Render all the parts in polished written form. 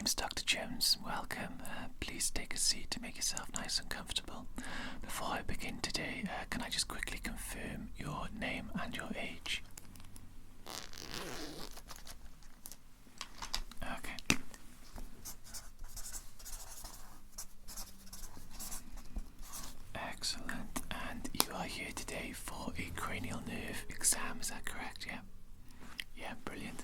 name's Dr. Jones. Welcome. Please take a seat to make yourself nice and comfortable. Before I begin today, can I just quickly confirm your name and your age? Okay. Excellent. And you are here today for a cranial nerve exam, is that correct? Yeah. Yeah, brilliant.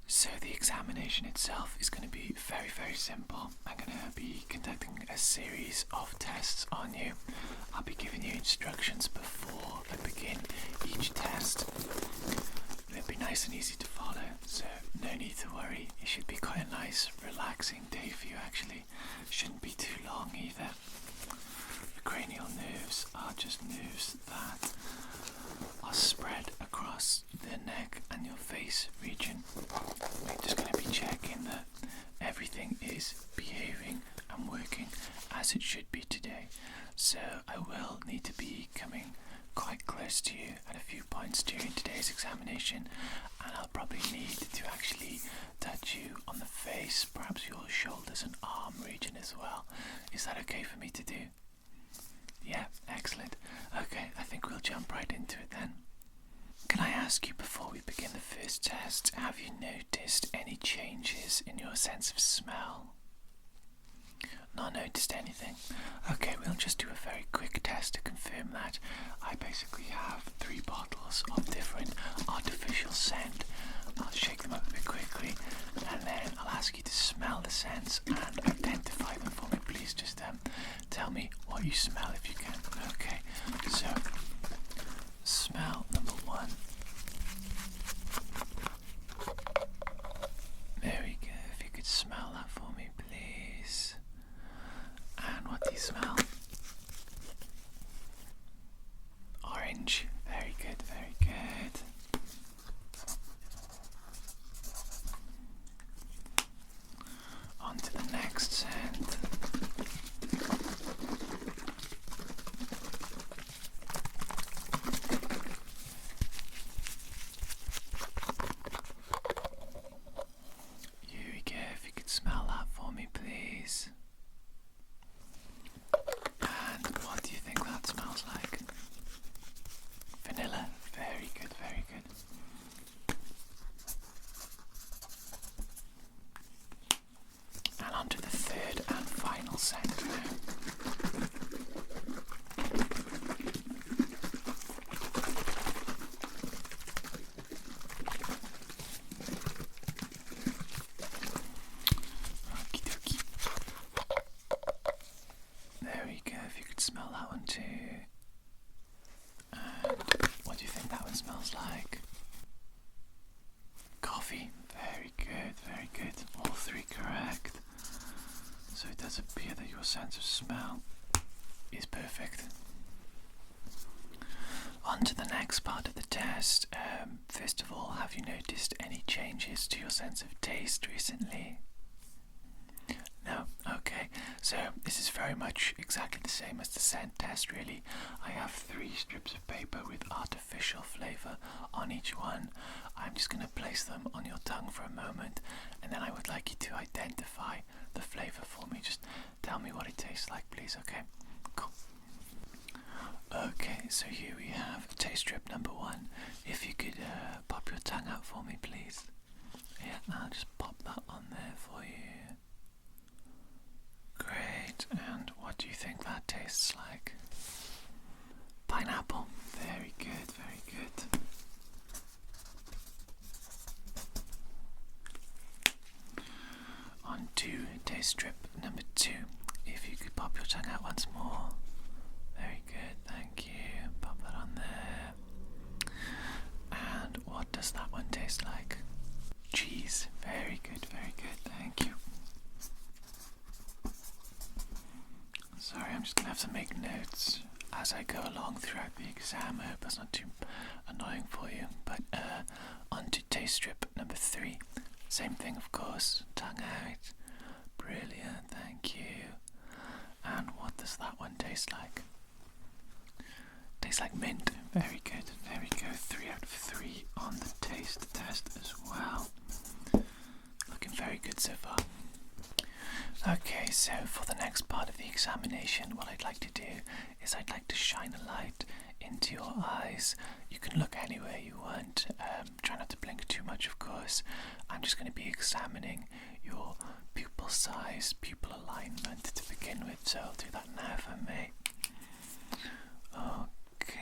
So the examination itself is going to be very, very simple. I'm going to be conducting a series of tests on you. I'll be giving you instructions before I begin each test. They'll be nice and easy to follow, so no need to worry. It should be quite a nice, relaxing day for you actually. Shouldn't be too long either. The cranial nerves are just nerves that are spread across the neck and your face region. We're just going to be checking that everything is behaving and working as it should be today. So I will need to be coming quite close to you at a few points during today's examination, and I'll probably need to actually touch you on the face, perhaps your shoulders and arm region as well. Is that okay for me to do? Yeah, excellent. Okay, I think we'll jump right into it then. Can I ask you before we begin the first test, have you noticed any changes in your sense of smell? Not noticed anything? Okay, we'll just do a very quick test to confirm that. I basically have 3 bottles of different artificial scent. I'll shake them up a bit quickly, and then I'll ask you to smell the scents and identify them for me. Please just tell me what you smell if you can. Okay, so smell number 1. There we go. If you could smell that for me, please. And what do you smell? Orange. Very good, very good. On to the next scent. Here we go, if you could smell that for me, please. And what do you think that smells like? Vanilla. Very good, very good. And on to the third and final scent now. Okie dokie. There we go, if you could smell that one too. And what do you think that one smells like? Coffee. Very good, very good. All 3 correct. So it does appear that your sense of smell is perfect. On to the next part of the test. First of all, have you noticed any changes to your sense of taste recently? No? Okay. So this is very much exactly the same as the scent test really. I have 3 strips of paper with artificial flavour on each one. I'm just going to place them on your tongue for a moment, and then I would like you to identify the flavour for me. Just tell me what it tastes like, please, okay? Cool. Okay, so here we have taste strip number 1. If you could pop your tongue out for me, please. Yeah, I'll just pop that on there for you. Great, and what do you think that tastes like? Pineapple. Very good, very good. On to taste strip number 2. If you could pop your tongue out once more. Very good, thank you. Pop that on there. And what does that one taste like? Cheese. Very good, thank you. Sorry, I'm just going to have to make notes as I go along throughout the exam. I hope that's not too annoying for you. But on to taste strip number 3. Same thing, of course. Tongue out. Brilliant, thank you. And what does that one taste like? Tastes like mint. Very good, very good. 3 out of 3 on the taste test as well. Looking very good so far. Okay, so for the next part of the examination, what I'd like to do is I'd like to shine a light into your eyes. You can look anywhere you want. Try not to blink too much, of course. I'm just going to be examining your pupil size, pupil alignment to begin with, so I'll do that now if I may. Okay.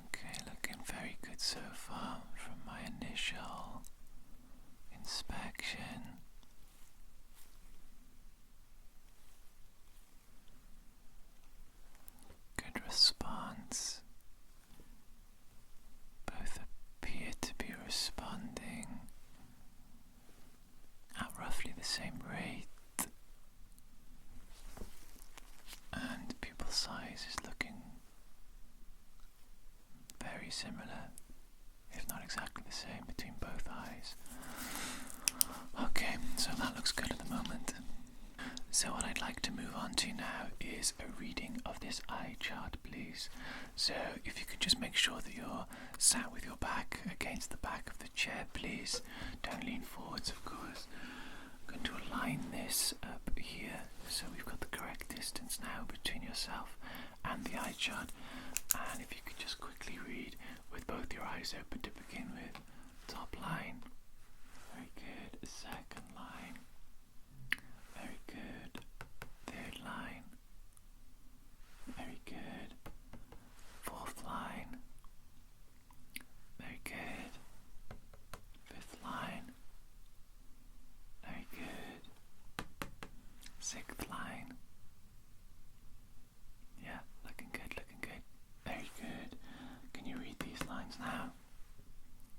Okay, looking very good so far from my initial inspection. Good response. Both appear to be responding at roughly the same rate, and pupil size is looking very similar, if not exactly the same, between both eyes. Okay, so that looks good at the moment. So what I'd like to move on to now is a reading of this eye chart, please. So if you could just make sure that you're sat with your back against the back of the chair, please. Don't lean forwards, of course. I'm going to align this up here so we've got the correct distance now between yourself and the eye chart. And if you could just quickly read with both your eyes open to begin with. Top line. Very good. Second line. Very good. Third line. Very good. Fourth line. Very good. Fifth line. Very good. Sixth line. Yeah, looking good, looking good. Very good. Can you read these lines now?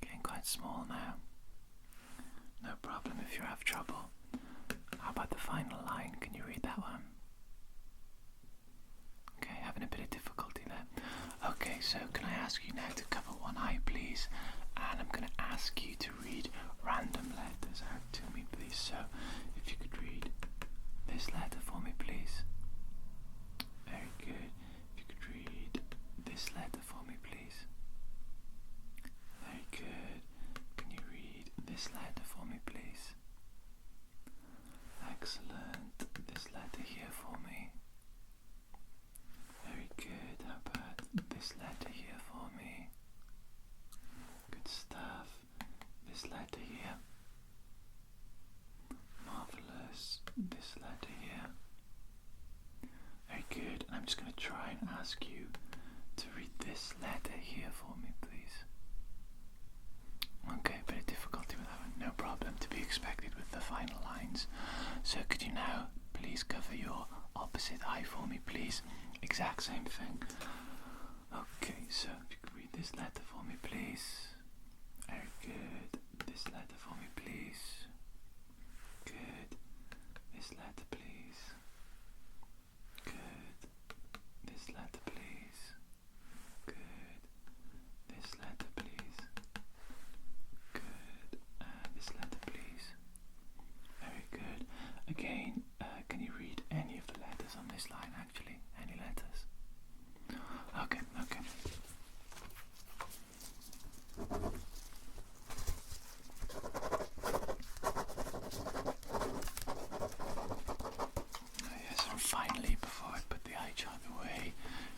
Getting quite small now. No problem if you have trouble. How about the final line? Can you read that one? Okay, having a bit of difficulty there. Okay, so can I ask you now to cover one eye, please? And I'm going to ask you to read random letters out to me, please. So if you could read this letter for me, please. Very good. If you could read this letter for me, please. Very good. Can you read this letter for me, please? Excellent. This letter here for me. Very good. How about this letter here for me? Good stuff. This letter here. Marvelous. This letter here. Very good. And I'm just going to try and ask you to read this letter here for me, please. Okay, a bit of difficulty with that one. No problem, to be expected with the final lines. So could you now please cover your opposite eye for me, please? Exact same thing. Okay, so if you could read this letter for me, please. Very good. This letter for me, please. Good. This letter, please. Good. This letter, please. Good. This letter, please. Good. This letter, please. Very good. Again, can you read any of the letters on this line, actually? Any letters? Okay, okay. Yes, and finally, before I put the eye chart away,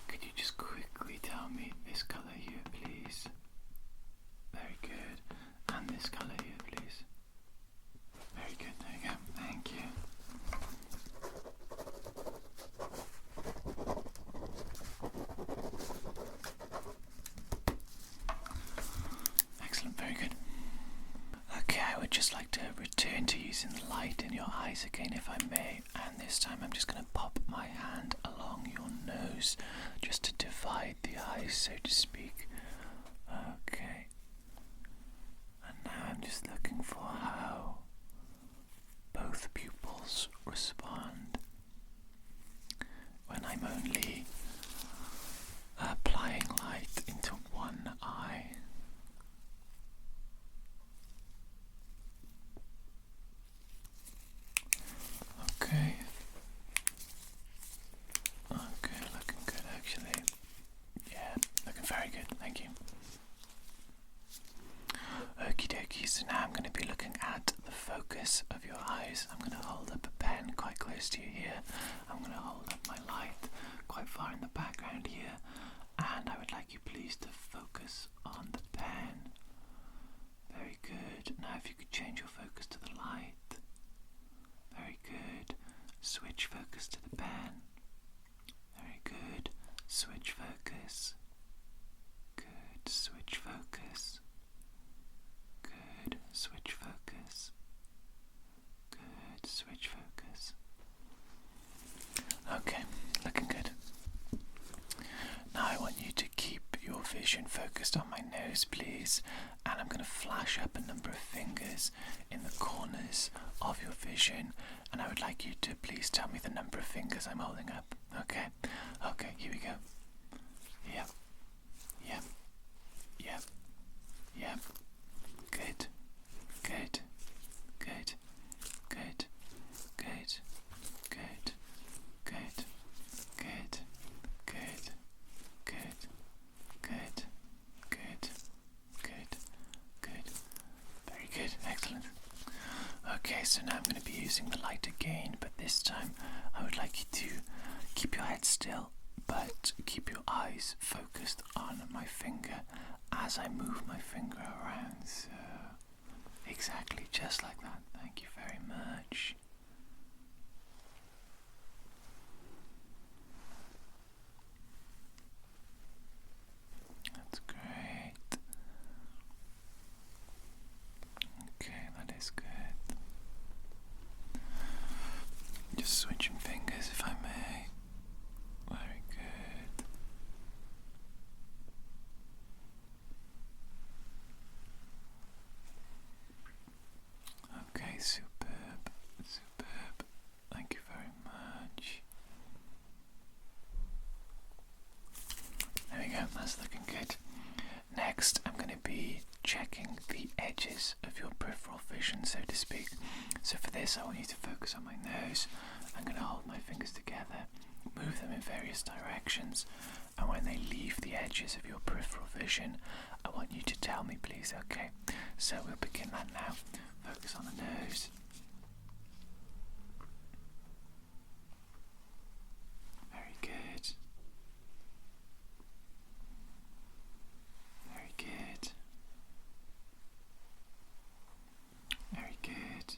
could you just quickly tell me this colour here, please? Very good. And this colour here, please. Very good, there you go. Thank you. Excellent, very good. Okay, I would just like to return to using the light in your eyes again if I may, and this time I'm just going to pop my hand along your nose just to divide the eyes, so to speak. Okay. And now I'm just looking for how both pupils respond when I'm only applying light into one eye. Okay. Okay, looking good actually. Yeah, looking close to you here. I'm going to hold up my light quite far in the background here, and I would like you please to focus on the pen. Very good. Now if you could change your focus to the light. Very good. Switch focus to the pen. Very good. Switch focus. Good. Switch focus. Good. Switch focus. Good. Switch focus. Okay, looking good. Now I want you to keep your vision focused on my nose, please, and I'm going to flash up a number of fingers in the corners of your vision, and I would like you to please tell me the number of fingers I'm holding up. Okay? Okay, here we go. Yep. Yep. Yep. Yep. Good. Good. Good. Good. Good. Good. Good. Good. Good. Good. Good. Good. Good. Good. Very good. Excellent. Okay, so now I'm going to be using the light again, but this time I would like you to keep your head still, but keep your eyes focused on my finger as I move my finger around. So, exactly just like that. Thank you very much. That's great. Okay, that is good. Just switching fingers if I may. Very good. Okay, superb. Superb. Thank you very much. There we go, that's looking good. Next, I'm going to be checking the edges of your peripheral vision, so to speak. So for this, I want you to focus on my nose. I'm going to hold my fingers together, move them in various directions, and when they leave the edges of your peripheral vision, I want you to tell me, please, okay? So we'll begin that now. Focus on the nose. Very good. Very good. Very good.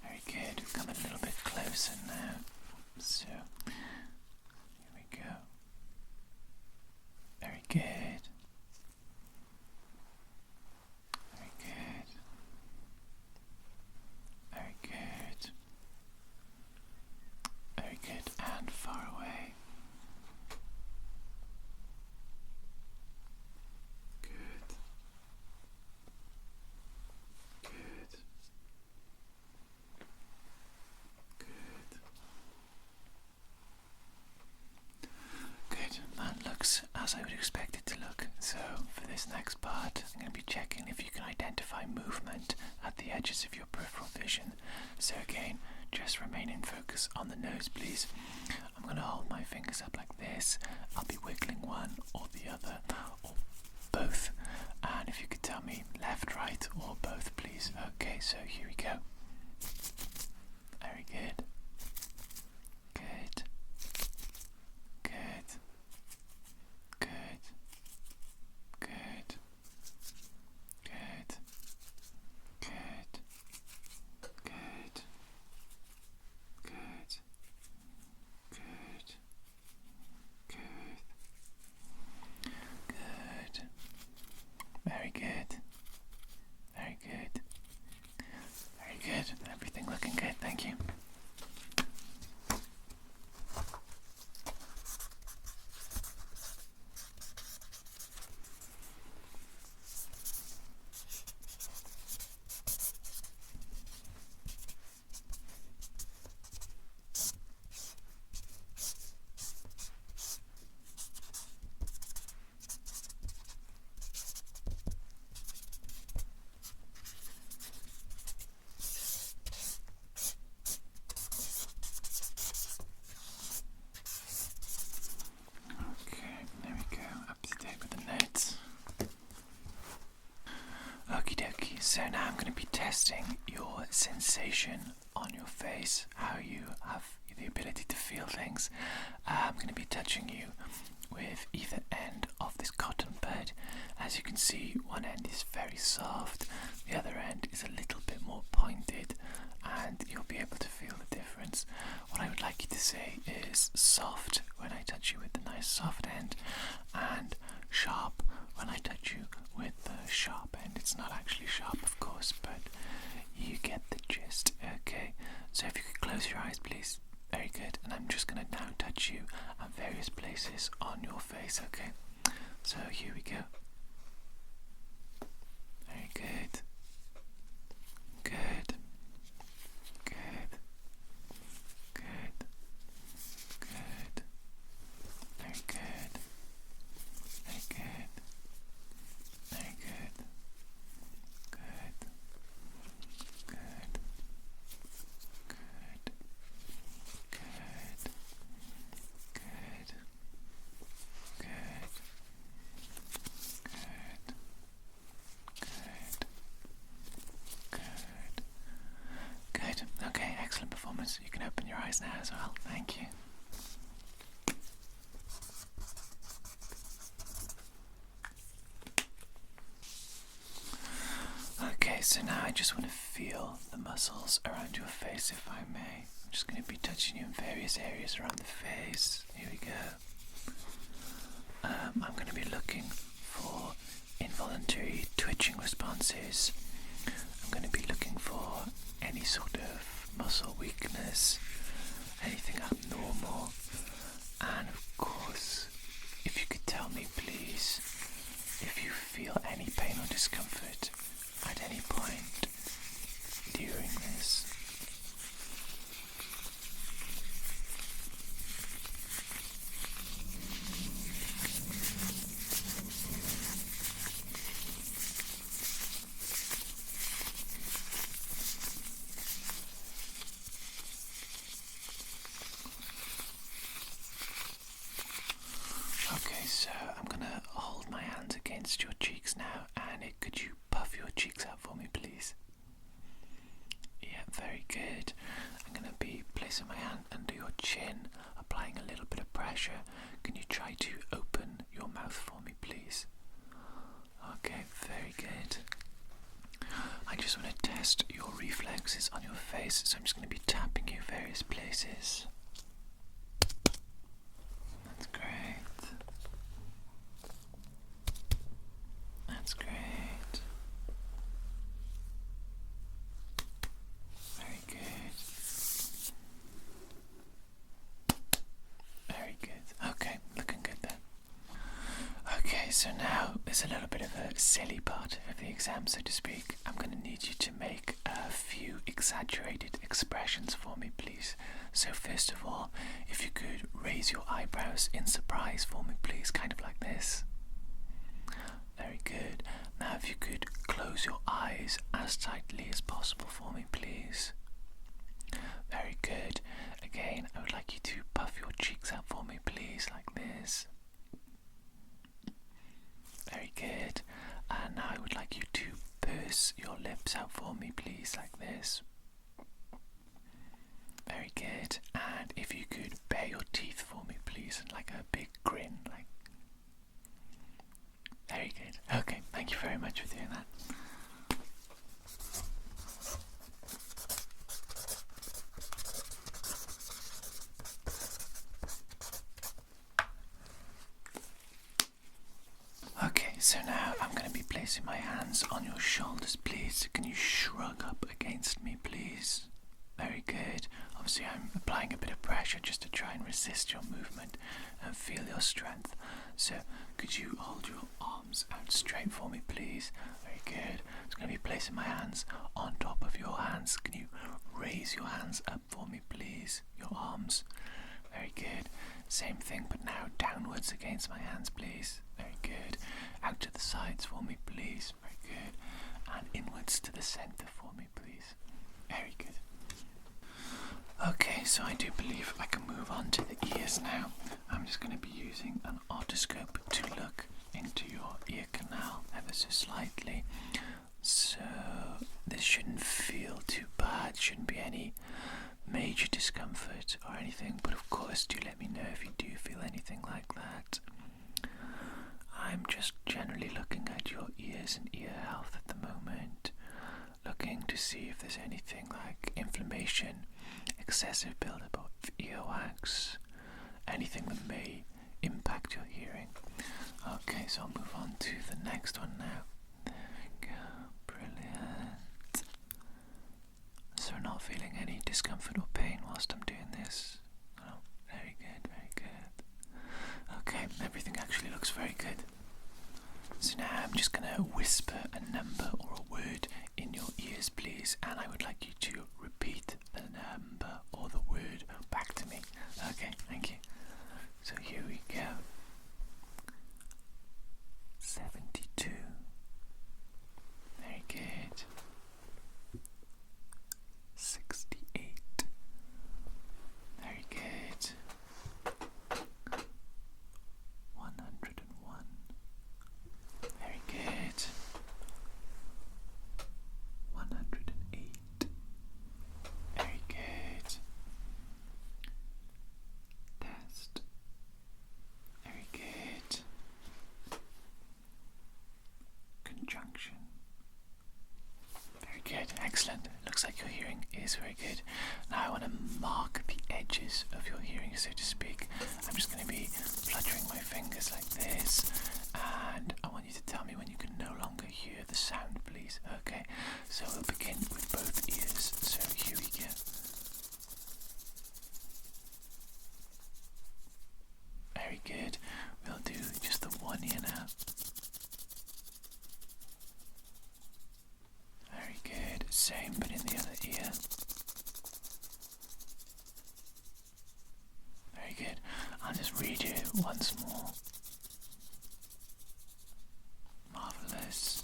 Very good. We've come a little bit closer now. So, here we go. Very good. Very good. Very good. Very good. And far away. Good. Good. Good. Good. That looks as I would expect it to look. So for this next part, I'm going to be checking if you can identify movement at the edges of your peripheral vision. So again, just remain in focus on the nose, please. I'm going to hold my fingers up like this. I'll be wiggling one or the other, or both. And if you could tell me left, right, or both, please. Okay, so here we go. Very good. Good. Good. Good. Good. Good. Good. Good. Good. Good. Good. so now I'm going to be testing your sensation on your face, how you have the ability to feel things. I'm going to be touching you with either end of this cotton bud. As you can see, one end is very soft, the other end is a little bit more pointed, and you'll be able to feel the difference. What I would like you to say is soft when I touch you with the nice soft end, and sharp when I touch you with the sharp end. It's not actually sharp, of course, but you get the gist. Okay, so if you could close your eyes, please. Very good. And I'm just going to now touch you at various places on your face. Okay, so here we go. Very good. Good. Good. Good. Good. Very good. Very good. Very good. Good. Good. Good. Good. Good. Good. Good. Good. Okay, excellent performance. You can open your eyes now as well. Thank you. Okay, so now I just want to feel the muscles around your face, if I may. I'm just going to be touching you in various areas around the face. Here we go. I'm going to be looking for involuntary twitching responses. I'm going to be looking for any sort of muscle weakness, anything abnormal, and of course, if you could tell me, please, if you feel any pain or discomfort at any point during this. Okay, so I'm going to hold my hands against your cheeks now, and could you puff your cheeks out for me, please? Yeah, very good. I'm going to be placing my hand under your chin, applying a little bit of pressure. Can you try to open your mouth for me, please? Okay, very good. I just want to test your reflexes on your face, so I'm just going to be tapping you various places. That's great. That's great. Very good. Very good. Okay, looking good then. Okay, so now there's a little bit of a silly part of the exam, so to speak. I'm going to need you to make a few exaggerated expressions for me, please. So first of all, if you could raise your eyebrows in surprise for me, please, kind of like this. Very good. Now if you could close your eyes as tightly as possible for me, please. Very good. Again, I would like you to puff your cheeks out for me, please, like this. Very good. And now I would like you to purse your lips out for me, please, like this. Very good. And if you could bare your teeth for me, please, like a big grin, like. Very good. Okay, thank you very much for doing that. Okay, so now I'm going to be placing my hands on your shoulders, please. Can you shrug up against me, please? Very good. Obviously, I'm applying a bit of pressure just to try and resist your movement and feel your strength. So, could you hold your arms out straight for me, please? Very good. I'm just going to be placing my hands on top of your hands. Can you raise your hands up for me, please? Your arms. Very good. Same thing, but now downwards against my hands, please. Very good. Out to the sides for me, please. Very good. And inwards to the center for me, please. Very good. Okay, so I do believe I can move on to the ears now. I'm just going to be using an otoscope to look into your ear canal ever so slightly. So this shouldn't feel too bad, shouldn't be any major discomfort or anything, but of course do let me know if you do feel anything like that. I'm just generally looking at your ears and ear health at the moment, looking to see if there's anything like inflammation, excessive buildup of earwax, anything that may impact your hearing. Okay, so I'll move on to the next one now. There we go, brilliant. So we're not feeling any discomfort or pain whilst I'm doing this. Oh, very good, very good. Okay, everything actually looks very good. So now I'm just going to whisper a number or a word in your ears, please, and I would like you to repeat the number or the word back to me. Okay, thank you. So here we go. 72. Very good. 68. Very good. 101. Very good. 108. Very good. Test. Very good. Conjunction. Very good. Excellent. Looks like your hearing is very good. Now I want to mark the edges of your hearing, so to speak. I'm just going to be fluttering my fingers like this, and I want you to tell me when you can no longer hear the sound, please. Okay, so we'll begin with both ears. So here we go. Very good. We'll do just the one ear now. Very good. Same, but in the other ear. Very good. I'll just read you once more. Marvelous.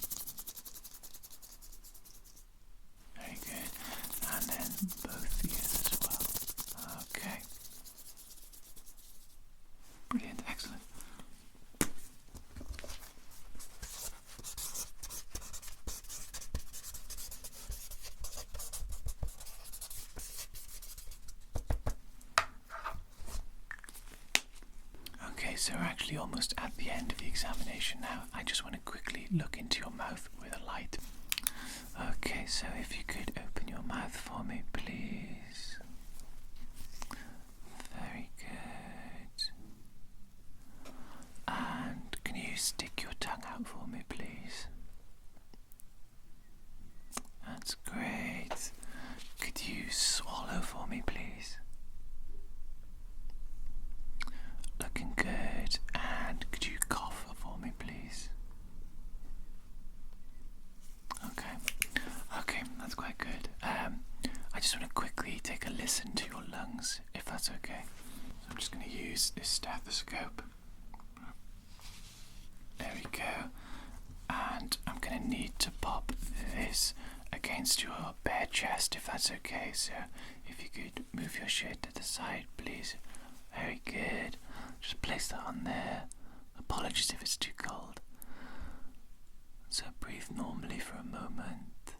Very good. And then both ears as well. Okay. Brilliant. Excellent. Okay, so we're actually almost at the end of the examination now. I just want to quickly look into your mouth with a light. Okay, so if you could open your mouth for me, please. Very good. And can you stick your tongue out for me, please? That's great. Could you swallow for me, please? Looking good. And could you cough for me, please? Okay, that's quite good. I just want to quickly take a listen to your lungs, if that's okay. So I'm just going to use this stethoscope. There we go. And I'm going to need to pop this against your bare chest, if that's okay. So if you could move your shirt to the side, please. Very good. Just place that on there. Apologies if it's too cold. So breathe normally for a moment.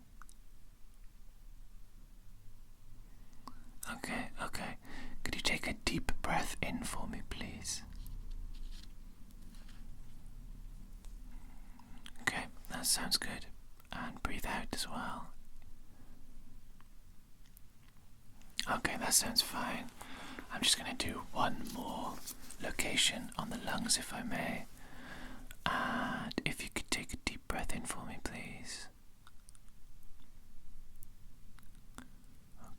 Okay. Could you take a deep breath in for me, please? Okay, that sounds good. And breathe out as well. Okay, that sounds fine. I'm just going to do one more location on the lungs, if I may. And if you could take a deep breath in for me, please.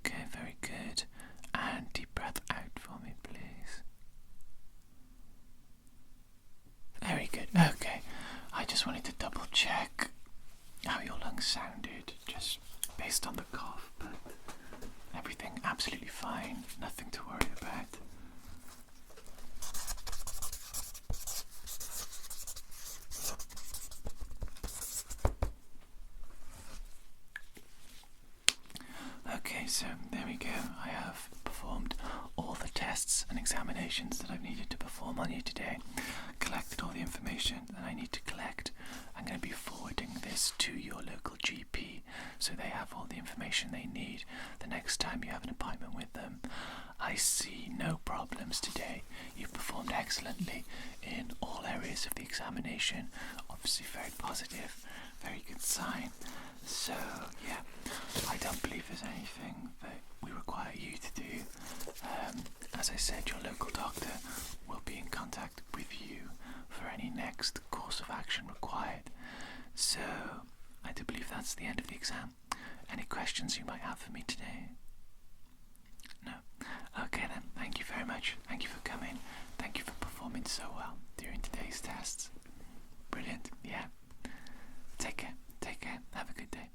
Okay, very good. And deep breath out for me, please. Very good. Okay, I just wanted to double check how your lungs sounded, just based on the cough, but everything absolutely fine, nothing to worry about. Okay, so there we go. I have performed all the tests and examinations that I've needed to perform on you today. Collected all the information that I need to collect. I'm going to be forwarding this to your local GP information they need the next time you have an appointment with them. I see no problems today. You've performed excellently in all areas of the examination. Obviously very positive, very good sign. So, yeah, I don't believe there's anything that we require you to do. As I said, your local doctor will be in contact with you for any next course of action required. So, I do believe that's the end of the exam. Any questions you might have for me today? No? Okay then, thank you very much. Thank you for coming. Thank you for performing so well during today's tests. Brilliant, yeah. Take care. Have a good day.